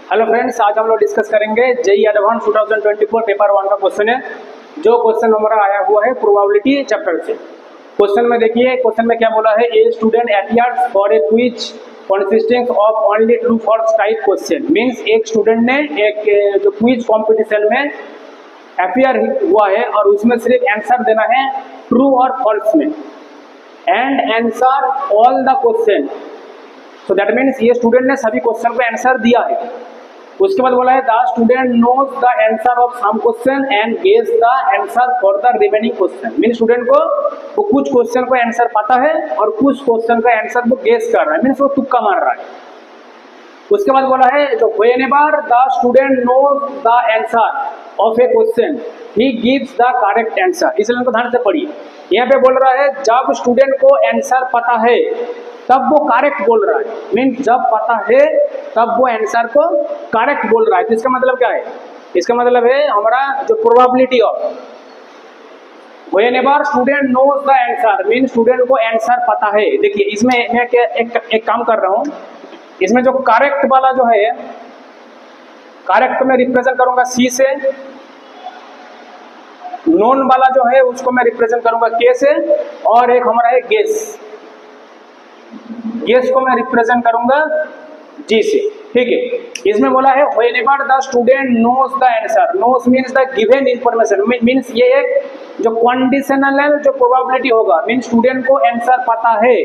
Hello friends, आज हम लोग डिस्कस करेंगे जेईई एडवांस 2024 पेपर 1 का क्वेश्चन है। जो क्वेश्चन हमारा आया हुआ है प्रोबेबिलिटी चैप्टर से। क्वेश्चन में देखिए, क्वेश्चन में क्या बोला है, a student appears for a quiz consisting of only true false type question. Means एक स्टूडेंट ने एक जो क्विज कंपटीशन में अपीयर हुआ है और उसमें सिर्फ आंसर देना है ट्रू और फॉल्स में, and answer all the question. So that means ये स्टूडेंट ने सभी क्वेश्चन को आंसर दिया है। उसके बाद बोला है the student knows the answer of some question and guess the answer for the remaining question. Mean student को वो कुछ क्वेश्चन को आंसर पता है और कुछ क्वेश्चन का आंसर वो गेस कर रहा है, मीन्स वो तुक्का मार रहा है। उसके बाद बोला है जो whenever the student knows the answer of a question he gives the correct answer. इस लाइन को ध्यान से पढ़िए। यहाँ पे बोल रहा है जब स्टूडेंट को आंसर पता है तब वो करेक्ट बोल रहा है, मीन्स जब पता है तब वो आंसर को करेक्ट बोल रहा है। तो इसका मतलब क्या है? इसका मतलब है हमारा जो probability of whenever student knows the answer, means student को आंसर पता है। देखिए इसमें मैं एक काम कर रहा हूँ, इसमें जो करेक्ट वाला जो है, करेक्ट को मैं रिप्रेजेंट करूंगा सी से, नोन वाला जो है उसको मैं रिप्रेजेंट करूंगा के से, और एक हमारा है गेस, गेस को मैं रिप्रेजेंट करूंगा जी से। ठीक है, इसमें बोला है whenever the student knows the answer, knows means the given information, means ये एक जो कंडीशनल जो प्रोबेबिलिटी होगा, मींस स्टूडेंट को आंसर पता है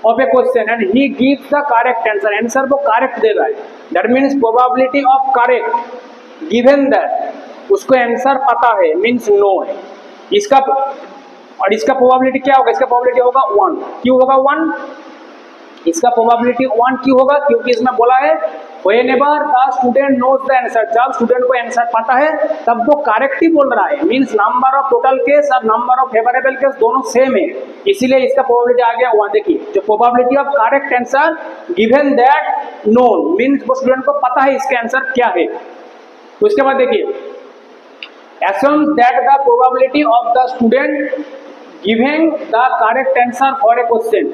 of a question and he gives the correct answer, answer वो करेक्ट दे रहा है। That means probability of correct given that उसको आंसर पता है, मींस नो है इसका। और इसका प्रोबेबिलिटी क्या होगा? इसका प्रोबेबिलिटी होगा 1। क्यों होगा 1? इसका प्रोबेबिलिटी 1 क्यों होगा? क्योंकि इसमें बोला है whenever the student knows the answer, जब स्टूडेंट को आंसर पता है तब वो करेक्ट ही बोल रहा है, means number of total case और नंबर ऑफ फेवरेबल केस दोनों सेम है, इसीलिए इसका प्रोबेबिलिटी आ गया 1। देखिए जो probability of correct answer given that known, means वो स्टूडेंट को पता है इसके आंसर क्या है। उसके बाद देखिए assumes that the probability of the student giving the correct answer for a question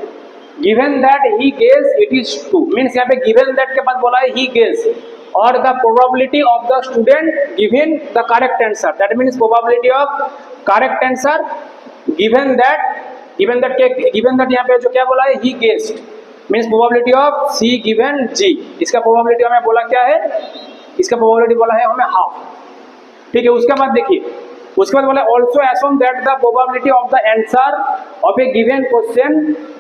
given that he guess it is true, means यहाँ पे given that के बाद बोला है he guess, और the probability of the student giving the correct answer, that means probability of correct answer given that यहाँ पे जो क्या बोला है he guessed, means probability of C given G। इसका probability हमें बोला क्या है? इसका probability बोला है हमें हाफ। ठीक है, उसके बाद देखिए, उसके बाद बोला also assume that the probability of the answer of a given question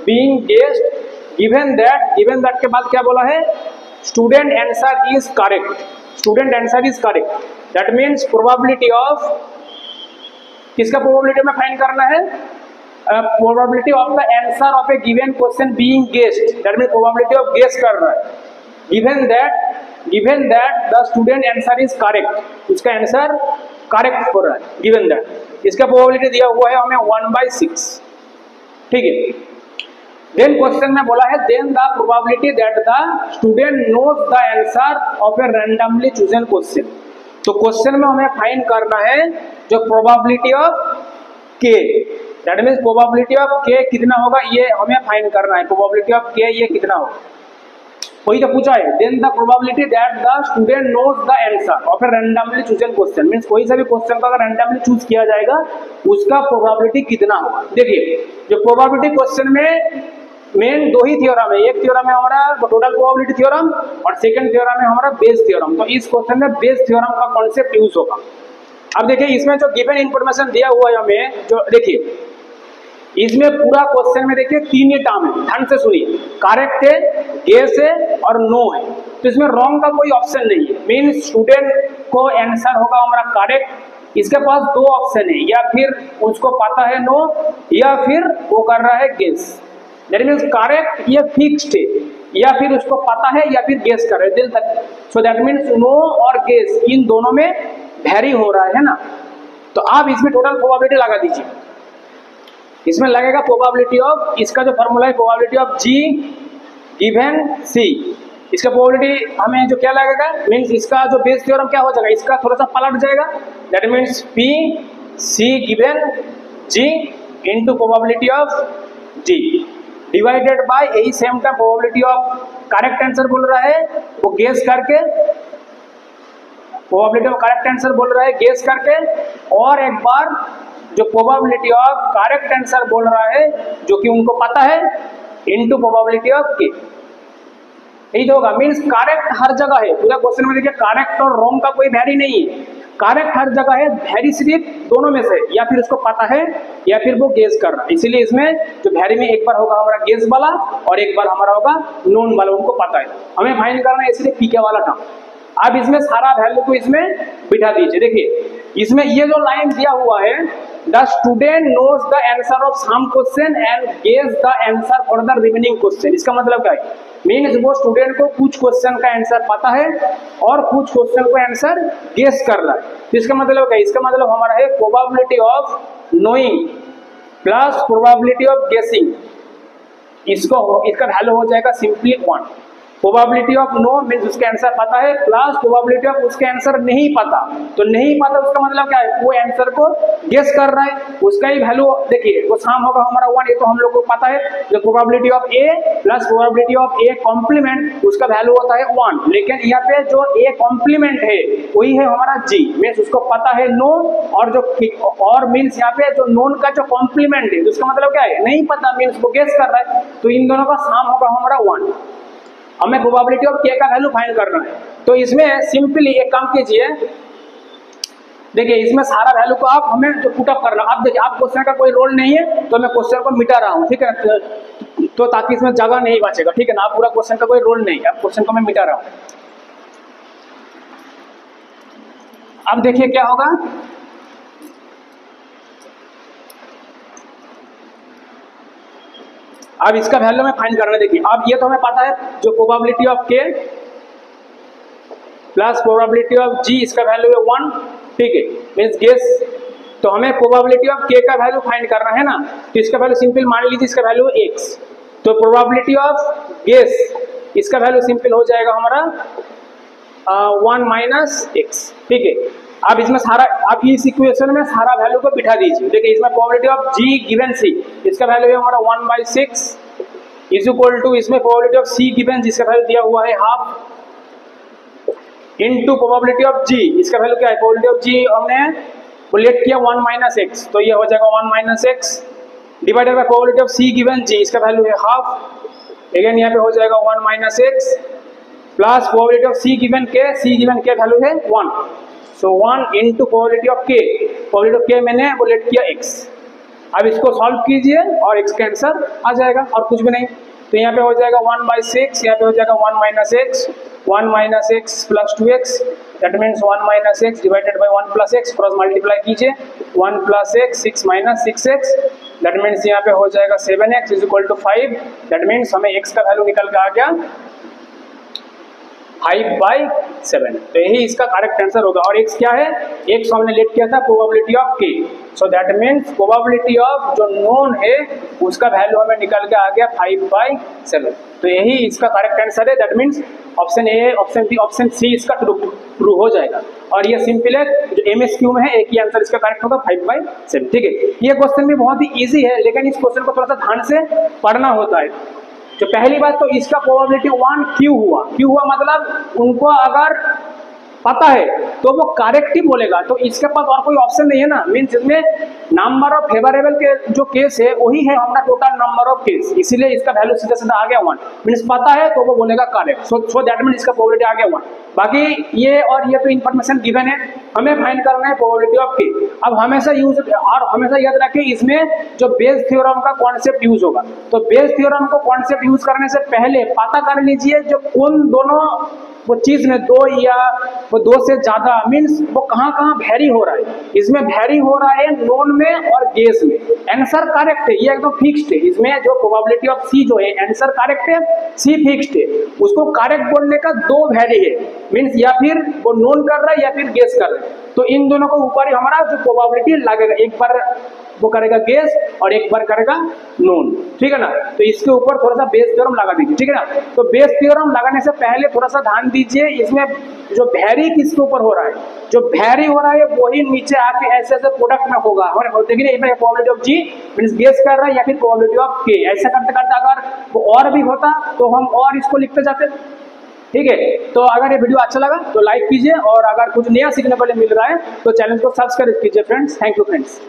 being guessed given that के बाद क्या बोला है? student answer is correct, student answer is correct, that means probability of किसका probability में फाइंड करना है? probability of the answer of a given question being guessed, that means probability of guess कर रहा है, given that the student answer is correct, उसका answer correct हो रहा है given that। इसका प्रोबेबिलिटी दिया हुआ है हमें 1/6। ठीक है, देन क्वेश्चन में बोला है then the probability that the student knows the answer of a randomly chosen question. तो क्वेश्चन में हमें फाइंड करना है जो probability of K, that means probability of K कितना होगा ये हमें फाइंड करना है। प्रोबेबिलिटी ऑफ के ये कितना होगा वही तो पूछा है। Then the probability that the student knows the answer of a randomly chosen question, means कोई सा भी क्वेश्चन का अगर रैंडमली चूज किया जाएगा उसका प्रोबेबिलिटी कितना होगा। देखिए जो प्रोबेबिलिटी क्वेश्चन में मेन दो ही थ्योरम है, एक थ्योरम है हमारा टोटल प्रोबेबिलिटी थ्योरम और सेकंड थ्योरम है हमारा बेस थ्योरम। तो इस क्वेश्चन में बेस थ्योरम का कॉन्सेप्ट यूज होगा। अब देखिए इसमें जो गिवन इंफॉर्मेशन दिया हुआ है हमें, जो देखिए इसमें पूरा क्वेश्चन में देखिए 3 ही टर्म है, ध्यान से सुनिए, करेक्ट है, गेस है और नो है। तो इसमें रॉन्ग का कोई ऑप्शन नहीं है, मीन स्टूडेंट को आंसर होगा हमारा करेक्ट। इसके पास 2 ऑप्शन है, या फिर उसको पता है नो, या फिर वो कर रहा है गेस। दैट मीन्स करेक्ट ये फिक्स्ड है, या फिर उसको पता है या फिर गेस कर रहे हैं। सो दैट मीन्स नो और गेस इन दोनों में वेरी हो रहा है ना। तो आप इसमें टोटल प्रोबेबिलिटी लगा दीजिए। इसमें लगेगा प्रोबेबिलिटी ऑफ, इसका जो फॉर्मूला है probability of G given C, इसका प्रोबेबिलिटी हमें जो क्या लगेगा, मींस इसका जो बेस थ्योरम क्या हो जाएगा, इसका थोड़ा सा पलट जाएगा। That means P C given G into probability of G divided by यही सेम का प्रोबेबिलिटी ऑफ करेक्ट आंसर बोल रहा है वो गेस करके, प्रोबेबिलिटी ऑफ करेक्ट आंसर बोल रहा है गेस करके, और एक बार जो प्रोबेबिलिटी ऑफ करेक्ट आंसर बोल रहा है जो कि उनको पता है इनटू प्रोबेबिलिटी ऑफ के, यही तो होगा। मींस करेक्ट हर जगह है, पूरा क्वेश्चन में देखिए करेक्ट और रॉन्ग का कोई वैरी नहीं है, करेक्ट हर जगह है, वैरी सिर्फ दोनों में से, या फिर उसको पता है या फिर वो गेस कर रहा है। इसीलिए इसमें जो वैरी में एक बार होगा हमारा गेस वाला और एक बार हमारा होगा नोन वाला, उनको पता है। हमें फाइंड करना है इसलिए पीके वाला टर्म। अब इसमें सारा वैल्यू को इसमें बिठा दीजिए। देखिए इसमें ये जो लाइन दिया हुआ है, the student knows the answer of some question and guess the answer for the remaining question, इसका मतलब क्या है? मीन्स वो स्टूडेंट को कुछ क्वेश्चन का आंसर पता है और कुछ क्वेश्चन को आंसर गेस कर रहा है। तो इसका मतलब क्या है? इसका मतलब हमारा है probability of knowing plus probability of guessing, इसका वैल्यू हो जाएगा simply 1। Probability of know means उसके आंसर पता है प्लस प्रोबेबिलिटी ऑफ उसके आंसर नहीं पता। तो नहीं पता उसका मतलब क्या है? वो आंसर को गेस कर रहा है, उसका ही वैल्यू देखिए वो सम होगा हमारा 1, ये तो हम लोग को पता है। जो probability of A plus probability of A complement उसका वैल्यू होता है 1, लेकिन यहाँ पे जो ए कॉम्प्लीमेंट है वही है हमारा जी, मीन्स उसको पता है नो, और मीन्स यहाँ पे जो नोन का जो कॉम्प्लीमेंट है उसका मतलब क्या है? नहीं पता, मीन्स वो गेस कर रहा है। तो इन दोनों का सम होगा हमारा 1। हमें प्रोबेबिलिटी ऑफ के का वैल्यू फाइंड करना है। तो इसमें सिंपली एक काम कीजिए, देखिए इसमें सारा वैल्यू को आप हमें जो पुट अप करना, आप देखिए आप क्वेश्चन का कोई रोल नहीं है तो मैं क्वेश्चन को मिटा रहा हूँ, ठीक है ना, तो ताकि इसमें जगह नहीं बचेगा, ठीक है ना। आप पूरा क्वेश्चन का कोई रोल नहीं है, आप क्वेश्चन को मैं मिटा रहा हूँ। अब देखिए क्या होगा, अब इसका वैल्यू में फाइंड करना है। देखिए अब ये तो हमें पता है जो प्रोबेबिलिटी ऑफ के प्लस प्रोबेबिलिटी ऑफ जी, इसका वैल्यू है 1, ठीक है, मींस गेस। तो हमें प्रोबेबिलिटी ऑफ के का वैल्यू फाइंड करना है ना, तो इसका वैल्यू सिंपल मान लीजिए, इसका वैल्यू है x। तो प्रोबेबिलिटी ऑफ गेस इसका वैल्यू सिंपल हो जाएगा हमारा 1 माइनस x, ठीक है। अब इसमें सारा, अब इस इक्वेशन में सारा वैल्यू को बिठा दीजिए। देखिए इसमें probability of G given C, इसका वैल्यू है हमारा 1/6 इज इक्वल टू, इसमें प्रोबेबिलिटी ऑफ सी गिवन जिसका वैल्यू दिया हुआ है half, into probability of G, इसका वैल्यू क्या है? प्रोबेबिलिटी ऑफ जी हमने लेट किया 1 माइनस एक्स, तो ये हो जाएगा 1 minus x divided by probability of C given G, इसका वैल्यू है हाफ, अगेन यहाँ पे हो जाएगा 1 minus x plus probability of C given K value है 1, so 1 into probability of K, probability of K मैंने वो लेट किया x। अब इसको सॉल्व कीजिए और x का आंसर आ जाएगा और कुछ भी नहीं। तो यहाँ पे हो जाएगा 1/6, यहाँ पे हो जाएगा 1 minus x plus 2x, that means 1 minus x divided by 1 plus x, cross multiply कीजिए 1 plus x 6 minus 6x, that means यहाँ पे हो जाएगा 7x is equal to 5, that means हमें x का वैल्यू निकल के आ गया 5/7। तो यही इसका करेक्ट आंसर होगा। और x क्या है? x हमने लेट किया था probability of k, so that means probability of जो नोन है उसका वैल्यू हमें निकल के आ गया 5/7। तो यही इसका करेक्ट आंसर है, that means option A, option B, option C इसका ट्रू हो जाएगा। और ये सिंपल है, जो MSQ में है एक ही आंसर इसका करेक्ट होगा 5/7, ठीक है। ये क्वेश्चन भी बहुत ही ईजी है, लेकिन इस क्वेश्चन को थोड़ा सा ध्यान से पढ़ना होता है। तो पहली बात तो इसका प्रोबेबिलिटी 1 क्यों हुआ मतलब उनको अगर पता है तो वो करेक्ट ही बोलेगा, तो इसके पास और कोई ऑप्शन नहीं है ना। मीन्स इसमें नंबर ऑफ फेवरेबल के जो केस है वही है हमारा टोटल नंबर ऑफ केस, इसीलिए इसका वैल्यू सीधा सीधा आ गया 1। मीन्स पता है तो वो बोलेगा करेक्ट, सो दैट मीन्स इसका प्रोबेबिलिटी आ गया 1। बाकी ये और ये तो इन्फॉर्मेशन गिवन है, हमें फाइंड करना है प्रोबेबिलिटी ऑफ के। अब हमेशा याद रखें इसमें जो बेस थ्योरम का कॉन्सेप्ट यूज होगा, तो बेस थ्योरम को कॉन्सेप्ट यूज करने से पहले पता कर लीजिए जो कौन दोनों वो चीज में दो या वो दो से ज्यादा, मीन्स वो कहाँ वैरी हो रहा है। इसमें वैरी हो रहा है नोन में और गेस में। आंसर करेक्ट है, ये एकदम फिक्स्ड है। इसमें जो प्रोबेबिलिटी ऑफ सी जो है आंसर करेक्ट है, सी फिक्स्ड है। उसको करेक्ट बोलने का दो वैरी है, मीन्स या फिर वो नोन कर रहा है या फिर गेस कर रहा है। तो इन दोनों को ऊपर ही हमारा जो प्रोबेबिलिटी लगेगा। एक बार वो करेगा गेस और एक बार करेगा नोन, ठीक है ना। तो इसके ऊपर थोड़ा सा बेस थ्योरम लगा दीजिए, ठीक है ना। तो बेस थ्योरम लगाने से पहले थोड़ा सा ध्यान दीजिए, इसमें जो वैरी किसके ऊपर हो रहा है, जो वैरी हो रहा है वही नीचे आके ऐसे ऐसे प्रोडक्ट में होगा। देखिए probability of G means guess कर रहा है या फिर प्रोबेबिलिटी ऑफ के, ऐसा करते करते अगर वो और भी होता तो हम और इसको लिखते जाते, ठीक है। तो अगर ये वीडियो अच्छा लगा तो लाइक कीजिए, और अगर कुछ नया सीखने को मिल रहा है तो चैनल को सब्सक्राइब कीजिए फ्रेंड्स। Thank you friends.